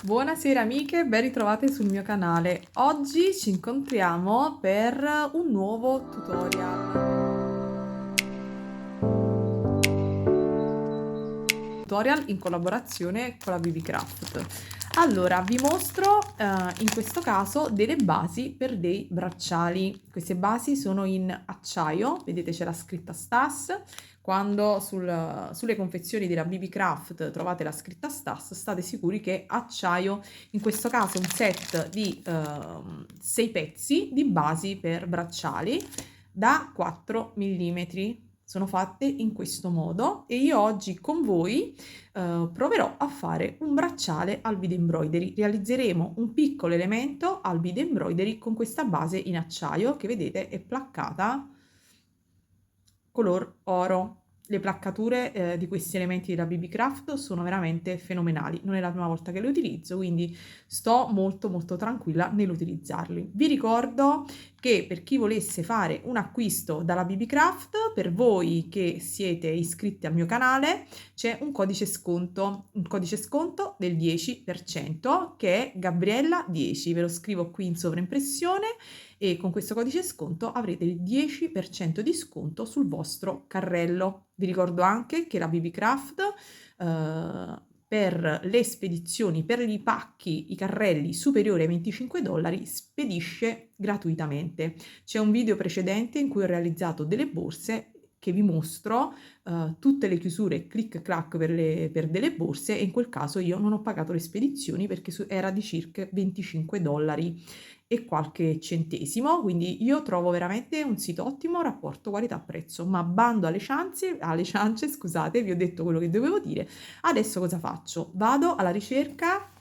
Buonasera amiche, ben ritrovate sul mio canale. Oggi ci incontriamo per un nuovo tutorial in collaborazione con la BB Craft. Allora, vi mostro in questo caso delle basi per dei bracciali. Queste basi sono in acciaio, vedete c'è la scritta Stas. Quando sulle confezioni della BB Craft trovate la scritta Stas, state sicuri che è acciaio. In questo caso un set di 6 pezzi di basi per bracciali da 4 mm. Sono fatte in questo modo e io oggi con voi proverò a fare un bracciale al bead embroidery. Realizzeremo un piccolo elemento al bead embroidery con questa base in acciaio che vedete è placcata color oro. Le placcature di questi elementi della BB Craft sono veramente fenomenali. Non è la prima volta che le utilizzo, quindi sto molto tranquilla nell'utilizzarli. Vi ricordo che per chi volesse fare un acquisto dalla BB Craft, per voi che siete iscritti al mio canale, c'è un codice sconto del 10% che è Gabriella10. Ve lo scrivo qui in sovraimpressione e con questo codice sconto avrete il 10% di sconto sul vostro carrello. Vi ricordo anche che la BB Craft per le spedizioni, per i pacchi, i carrelli superiori ai $25 spedisce gratuitamente. C'è un video precedente in cui ho realizzato delle borse che vi mostro tutte le chiusure clic clac per delle borse e in quel caso io non ho pagato le spedizioni perché era di circa $25 e qualche centesimo, quindi io trovo veramente un sito ottimo rapporto qualità-prezzo, ma bando alle ciance, scusate, vi ho detto quello che dovevo dire. Adesso cosa faccio? Vado alla ricerca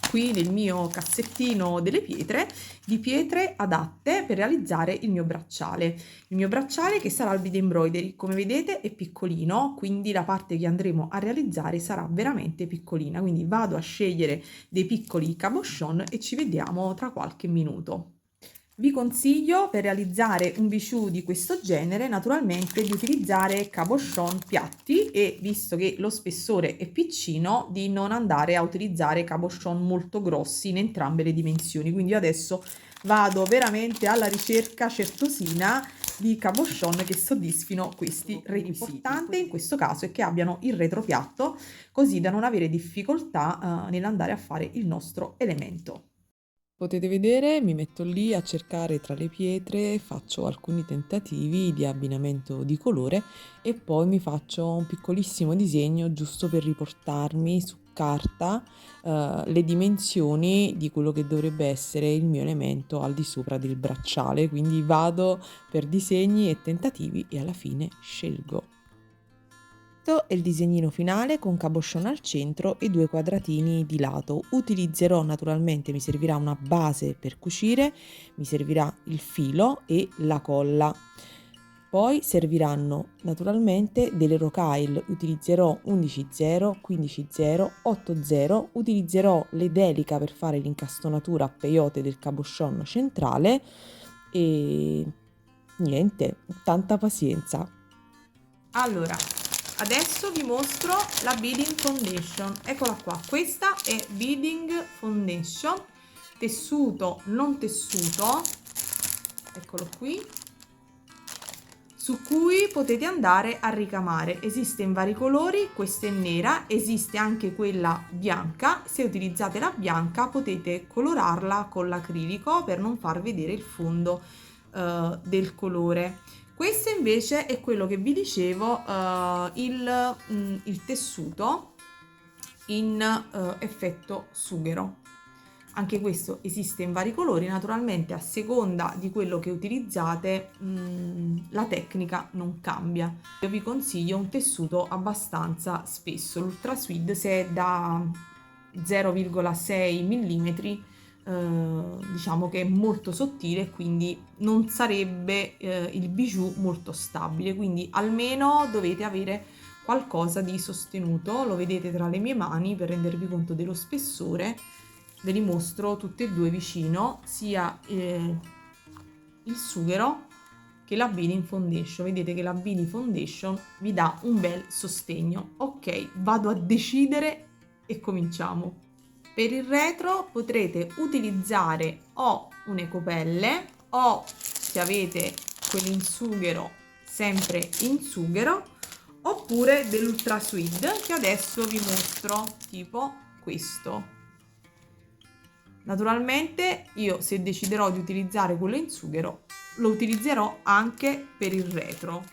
qui nel mio cassettino delle pietre, di pietre adatte per realizzare il mio bracciale. Il mio bracciale che sarà il bead embroidery, come vedete è piccolino, quindi la parte che andremo a realizzare sarà veramente piccolina, quindi vado a scegliere dei piccoli cabochon e ci vediamo tra qualche minuto. Vi consiglio per realizzare un bijou di questo genere naturalmente di utilizzare cabochon piatti e visto che lo spessore è piccino di non andare a utilizzare cabochon molto grossi in entrambe le dimensioni. Quindi io adesso vado veramente alla ricerca certosina di cabochon che soddisfino questi requisiti. L'importante in questo caso è che abbiano il retropiatto così da non avere difficoltà nell'andare a fare il nostro elemento. Potete vedere, mi metto lì a cercare tra le pietre, faccio alcuni tentativi di abbinamento di colore e poi mi faccio un piccolissimo disegno giusto per riportarmi su carta le dimensioni di quello che dovrebbe essere il mio elemento al di sopra del bracciale. Quindi vado per disegni e tentativi e alla fine scelgo. Questo è il disegnino finale con cabochon al centro e 2 quadratini di lato. Utilizzerò naturalmente, mi servirà una base per cucire, mi servirà il filo e la colla. Poi serviranno naturalmente delle rocaille, utilizzerò 11/0, 15/0, 8/0, utilizzerò le delica per fare l'incastonatura a peyote del cabochon centrale e niente, tanta pazienza. Allora, adesso vi mostro la beading foundation. Eccola qua, questa è beading foundation, tessuto non tessuto, eccolo qui, su cui potete andare a ricamare. Esiste in vari colori, questa è nera, esiste anche quella bianca. Se utilizzate la bianca potete colorarla con l'acrilico per non far vedere il fondo del colore. Questo invece è quello che vi dicevo, il tessuto in effetto sughero. Anche questo esiste in vari colori, naturalmente a seconda di quello che utilizzate la tecnica non cambia. Io vi consiglio un tessuto abbastanza spesso, l'Ultra Suede se è da 0,6 mm diciamo che è molto sottile, quindi non sarebbe il bijou molto stabile, quindi almeno dovete avere qualcosa di sostenuto. Lo vedete tra le mie mani per rendervi conto dello spessore. Ve li mostro tutte e due vicino, sia il sughero che la beading foundation. Vedete che la beading foundation vi dà un bel sostegno. Ok, vado a decidere e cominciamo. Per il retro potrete utilizzare o une copelle o, se avete quell'insughero, sempre in sughero, oppure dell'Ultra Suede che adesso vi mostro, tipo questo. Naturalmente io, se deciderò di utilizzare quello in sughero, lo utilizzerò anche per il retro.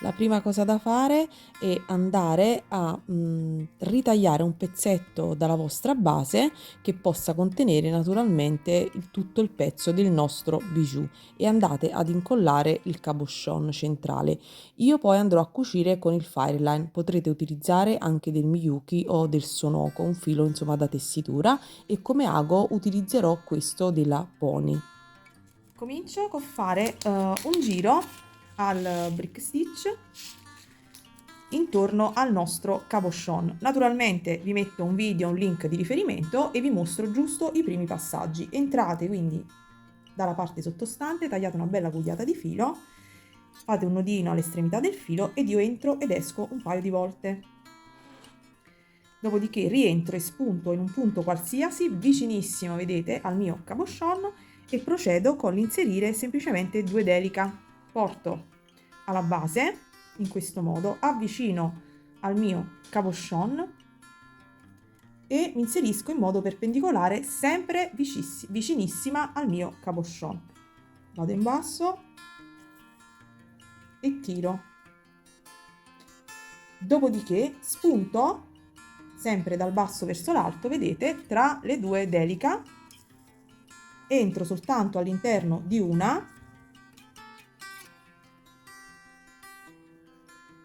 La prima cosa da fare è andare a ritagliare un pezzetto dalla vostra base che possa contenere naturalmente tutto il pezzo del nostro bijou e andate ad incollare il cabochon centrale. Io poi andrò a cucire con il Fireline, potrete utilizzare anche del Miyuki o del Sonoko, un filo insomma da tessitura, e come ago utilizzerò questo della Pony. Comincio con fare un giro al brick stitch intorno al nostro cabochon. Naturalmente vi metto un video, un link di riferimento e vi mostro giusto i primi passaggi. Entrate quindi dalla parte sottostante, tagliate una bella cugliata di filo, fate un nodino all'estremità del filo ed io entro ed esco un paio di volte. Dopodiché rientro e spunto in un punto qualsiasi vicinissimo, vedete, al mio cabochon e procedo con l'inserire semplicemente 2 delica. Porto alla base in questo modo, avvicino al mio cabochon e mi inserisco in modo perpendicolare, sempre vicinissima al mio cabochon. Vado in basso e tiro. Dopodiché spunto sempre dal basso verso l'alto, vedete, tra le 2 delica, entro soltanto all'interno di una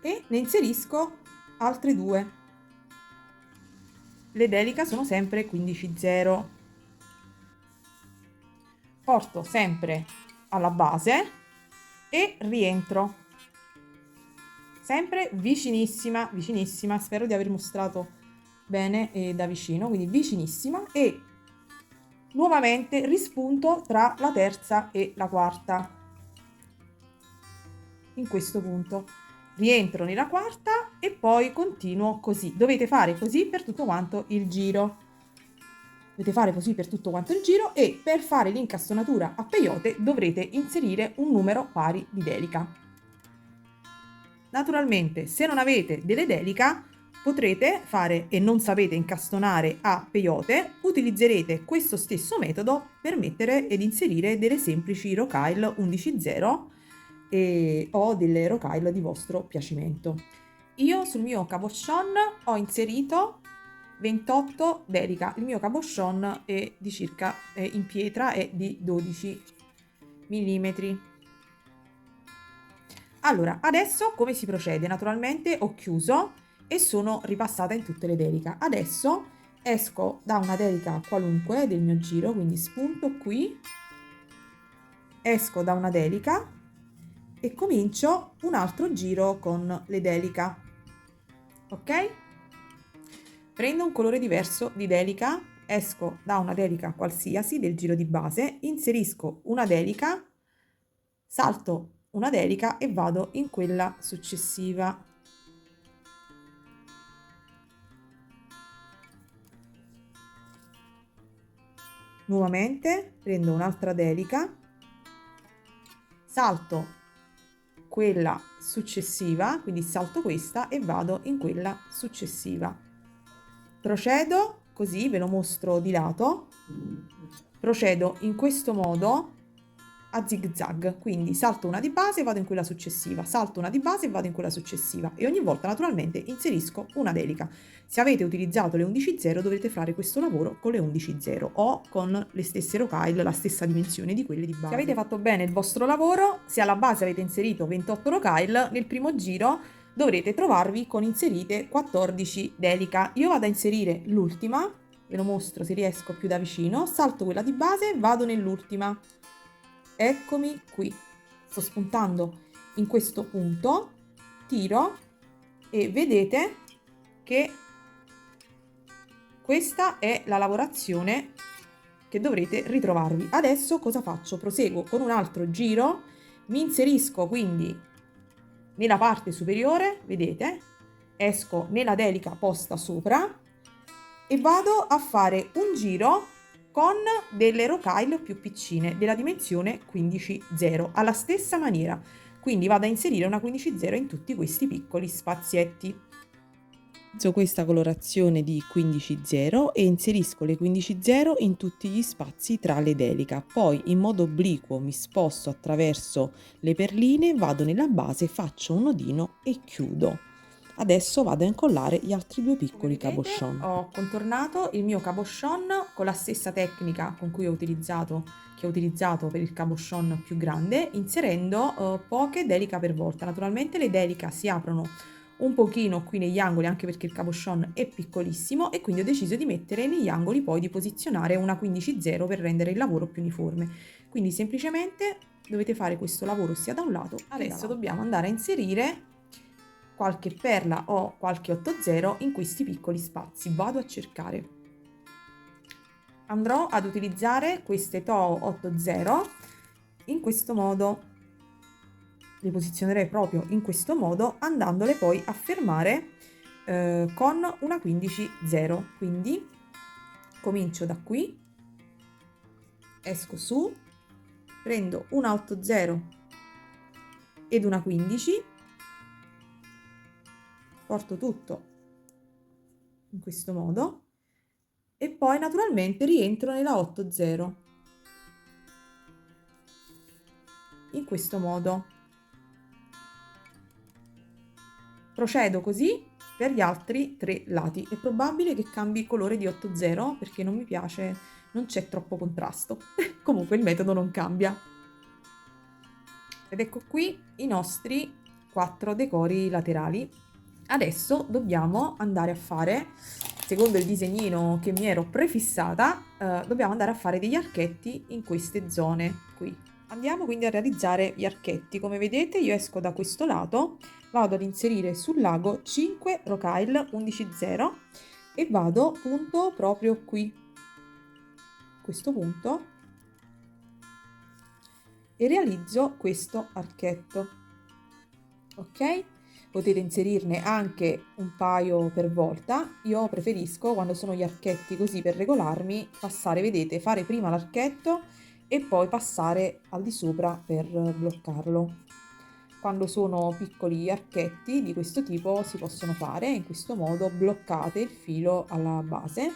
e ne inserisco altre 2. Le delica sono sempre 15,0. Porto sempre alla base e rientro. Sempre vicinissima, vicinissima, spero di aver mostrato bene da vicino, quindi vicinissima, e nuovamente rispunto tra la terza e la quarta. In questo punto rientro nella quarta e poi continuo così. Dovete fare così per tutto quanto il giro. Dovete fare così per tutto quanto il giro e per fare l'incastonatura a peyote dovrete inserire un numero pari di delica. Naturalmente, se non avete delle delica, potrete fare e non sapete incastonare a peyote, utilizzerete questo stesso metodo per mettere ed inserire delle semplici rocaille 11,0 o delle rocaille di vostro piacimento. Io sul mio cabochon ho inserito 28 delica. Il mio cabochon è di circa in pietra è di 12 mm. Allora, adesso come si procede? Naturalmente ho chiuso e sono ripassata in tutte le delica. Adesso esco da una delica qualunque del mio giro, quindi spunto qui, esco da una delica e comincio un altro giro con le delica. Ok? Prendo un colore diverso di delica, esco da una delica qualsiasi del giro di base, inserisco una delica, salto una delica e vado in quella successiva. Nuovamente prendo un'altra delica, salto quella successiva, quindi salto questa e vado in quella successiva. Procedo così, ve lo mostro di lato, procedo in questo modo a zig zag, quindi salto una di base e vado in quella successiva, salto una di base e vado in quella successiva e ogni volta naturalmente inserisco una delica. Se avete utilizzato le 11,0 dovrete fare questo lavoro con le 11,0 o con le stesse rocaille, la stessa dimensione di quelle di base. Se avete fatto bene il vostro lavoro, se alla base avete inserito 28 rocaille, nel primo giro dovrete trovarvi con inserite 14 delica. Io vado a inserire l'ultima, ve lo mostro se riesco più da vicino, salto quella di base e vado nell'ultima. Eccomi qui, sto spuntando in questo punto, tiro e vedete che questa è la lavorazione che dovrete ritrovarvi. Adesso cosa faccio? Proseguo con un altro giro, mi inserisco quindi nella parte superiore, vedete, esco nella delica posta sopra, e vado a fare un giro con delle rocaille più piccine della dimensione 15-0 alla stessa maniera, quindi vado a inserire una 15-0 in tutti questi piccoli spazietti. Utilizzo questa colorazione di 15-0 e inserisco le 15-0 in tutti gli spazi tra le delica, poi in modo obliquo mi sposto attraverso le perline, vado nella base, faccio un nodino e chiudo. Adesso vado a incollare gli altri due piccoli cabochon. Ho contornato il mio cabochon con la stessa tecnica con cui che ho utilizzato per il cabochon più grande, inserendo poche delica per volta. Naturalmente le delica si aprono un pochino qui negli angoli, anche perché il cabochon è piccolissimo, e quindi ho deciso di mettere negli angoli, poi di posizionare una 15-0 per rendere il lavoro più uniforme. Quindi semplicemente dovete fare questo lavoro sia da un lato che dall'altro. Adesso dobbiamo andare a inserire qualche perla o qualche 8-0 in questi piccoli spazi. Vado a cercare. Andrò ad utilizzare queste Toho 8-0 in questo modo. Le posizionerei proprio in questo modo, andandole poi a fermare con una 15-0. Quindi comincio da qui, esco su, prendo una 8-0 ed una 15, porto tutto in questo modo e poi naturalmente rientro nella 8-0 in questo modo. Procedo così per gli altri 3 lati. È probabile che cambi colore di 8-0 perché non mi piace, non c'è troppo contrasto. Comunque il metodo non cambia. Ed ecco qui i nostri 4 decori laterali. Adesso dobbiamo andare a fare, secondo il disegnino che mi ero prefissata, dobbiamo andare a fare degli archetti in queste zone qui. Andiamo quindi a realizzare gli archetti. Come vedete io esco da questo lato, vado ad inserire sul lago 5 rocaille 11-0 e vado punto proprio qui, questo punto, e realizzo questo archetto. Ok? Potete inserirne anche un paio per volta. Io preferisco, quando sono gli archetti così, per regolarmi, passare, vedete, fare prima l'archetto e poi passare al di sopra per bloccarlo. Quando sono piccoli archetti di questo tipo si possono fare in questo modo, bloccate il filo alla base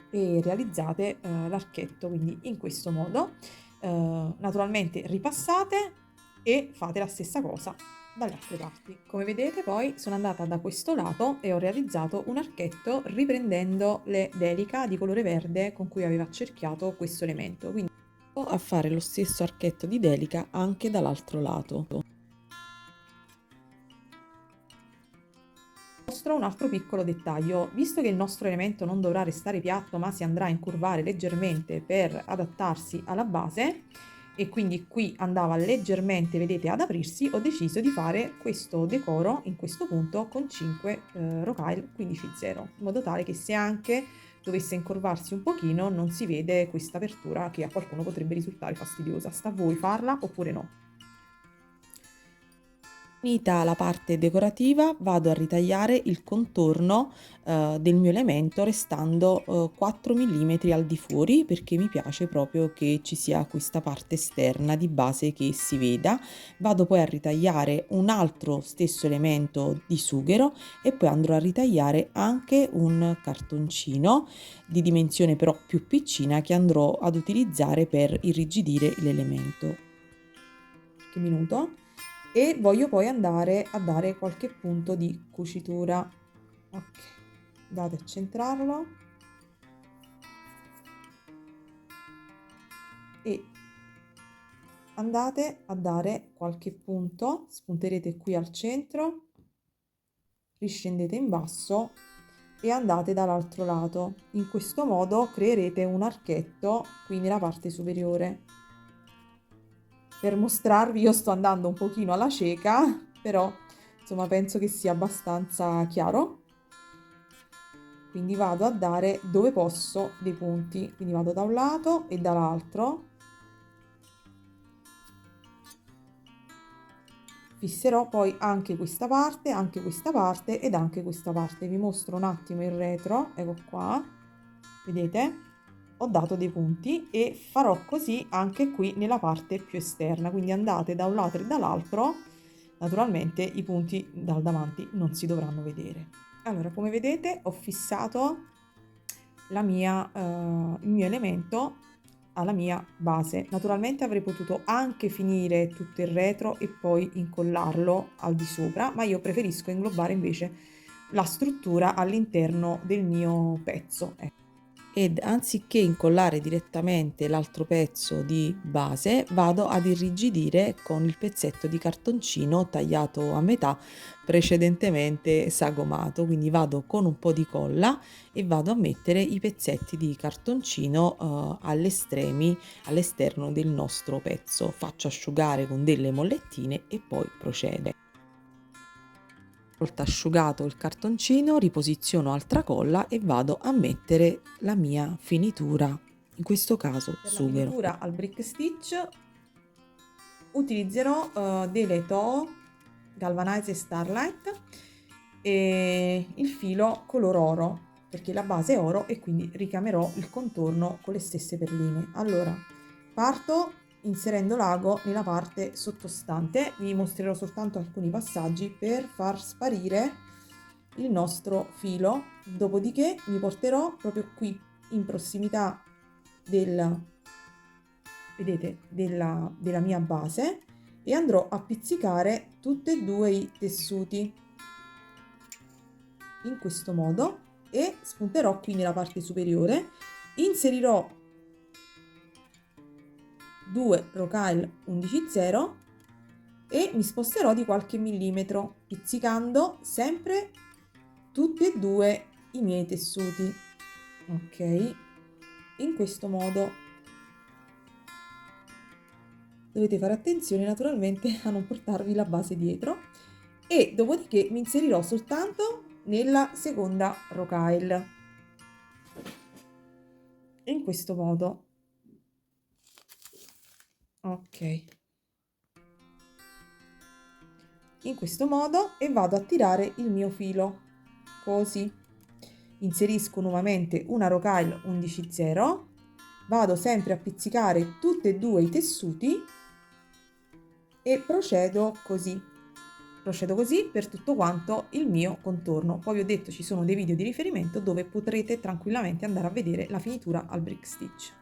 e realizzate l'archetto quindi in questo modo. Naturalmente ripassate e fate la stessa cosa dalle altre parti. Come vedete poi sono andata da questo lato e ho realizzato un archetto riprendendo le delica di colore verde con cui aveva accerchiato questo elemento. Quindi A fare lo stesso archetto di delica anche dall'altro lato. mostro un altro piccolo dettaglio. Visto che il nostro elemento non dovrà restare piatto ma si andrà a incurvare leggermente per adattarsi alla base, e quindi qui andava leggermente, vedete, ad aprirsi, ho deciso di fare questo decoro in questo punto con 5 rocaille 15-0, in modo tale che se anche dovesse incurvarsi un pochino non si vede questa apertura che a qualcuno potrebbe risultare fastidiosa. Sta a voi farla oppure no. Finita la parte decorativa vado a ritagliare il contorno del mio elemento restando 4 mm al di fuori, perché mi piace proprio che ci sia questa parte esterna di base che si veda. Vado poi a ritagliare un altro stesso elemento di sughero e poi andrò a ritagliare anche un cartoncino di dimensione però più piccina che andrò ad utilizzare per irrigidire l'elemento. Qualche minuto. E voglio poi andare a dare qualche punto di cucitura. Ok, andate a centrarlo e andate a dare qualche punto, spunterete qui al centro, riscendete in basso e andate dall'altro lato. In questo modo creerete un archetto qui nella parte superiore. Per mostrarvi, io sto andando un pochino alla cieca, però insomma penso che sia abbastanza chiaro. Quindi vado a dare dove posso dei punti, quindi vado da un lato e dall'altro fisserò poi anche questa parte ed anche questa parte. Vi mostro un attimo il retro, ecco qua, vedete? Ho dato dei punti e farò così anche qui nella parte più esterna, quindi andate da un lato e dall'altro, naturalmente i punti dal davanti non si dovranno vedere. Allora, come vedete ho fissato il mio elemento alla mia base. Naturalmente avrei potuto anche finire tutto il retro e poi incollarlo al di sopra, ma io preferisco inglobare invece la struttura all'interno del mio pezzo. Ed anziché incollare direttamente l'altro pezzo di base, vado ad irrigidire con il pezzetto di cartoncino tagliato a metà, precedentemente sagomato. Quindi vado con un po' di colla e vado a mettere i pezzetti di cartoncino all'esterno del nostro pezzo. Faccio asciugare con delle mollettine e poi procedo. Una volta asciugato il cartoncino, riposiziono altra colla e vado a mettere la mia finitura, in questo caso Per la sughero. finitura al brick stitch utilizzerò delle Toho Galvanize Starlight e il filo color oro, perché la base è oro e quindi ricamerò il contorno con le stesse perline. Allora, parto inserendo l'ago nella parte sottostante, vi mostrerò soltanto alcuni passaggi per far sparire il nostro filo, dopodiché mi porterò proprio qui in prossimità vedete, della mia base e andrò a pizzicare tutti e due i tessuti in questo modo e spunterò qui nella parte superiore, inserirò 2 rocaille 11,0 e mi sposterò di qualche millimetro pizzicando sempre tutti e due i miei tessuti. Ok, in questo modo dovete fare attenzione naturalmente a non portarvi la base dietro e dopodiché mi inserirò soltanto nella seconda rocaille in questo modo. Ok, in questo modo e vado a tirare il mio filo così. Inserisco nuovamente una rocaille 11,0, vado sempre a pizzicare tutti e due i tessuti e procedo così per tutto quanto il mio contorno. Poi vi ho detto ci sono dei video di riferimento dove potrete tranquillamente andare a vedere la finitura al brick stitch.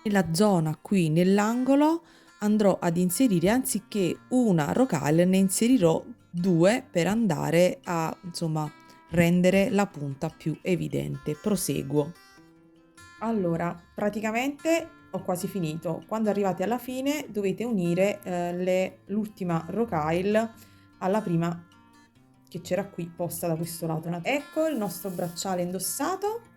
Nella zona qui nell'angolo andrò ad inserire, anziché una rocaille, ne inserirò 2 per andare a rendere la punta più evidente. Proseguo. Allora, praticamente ho quasi finito. Quando arrivate alla fine dovete unire l'ultima rocaille alla prima che c'era qui posta da questo lato. Ecco il nostro bracciale indossato.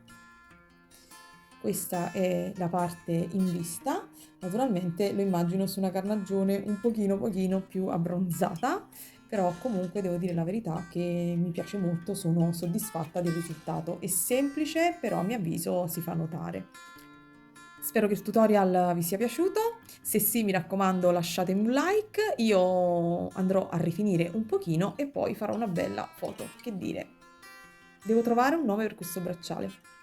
Questa è la parte in vista. Naturalmente lo immagino su una carnagione un pochino più abbronzata, però comunque devo dire la verità che mi piace molto, sono soddisfatta del risultato. È semplice, però a mio avviso si fa notare. Spero che il tutorial vi sia piaciuto, se sì mi raccomando lasciatemi un like, io andrò a rifinire un pochino e poi farò una bella foto, che dire. Devo trovare un nome per questo bracciale.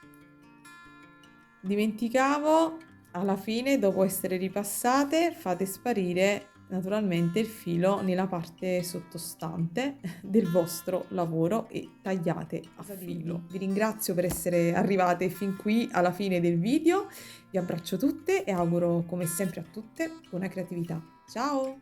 Dimenticavo, alla fine dopo essere ripassate fate sparire naturalmente il filo nella parte sottostante del vostro lavoro e tagliate a filo. Vi ringrazio per essere arrivate fin qui alla fine del video, vi abbraccio tutte e auguro come sempre a tutte buona creatività. Ciao!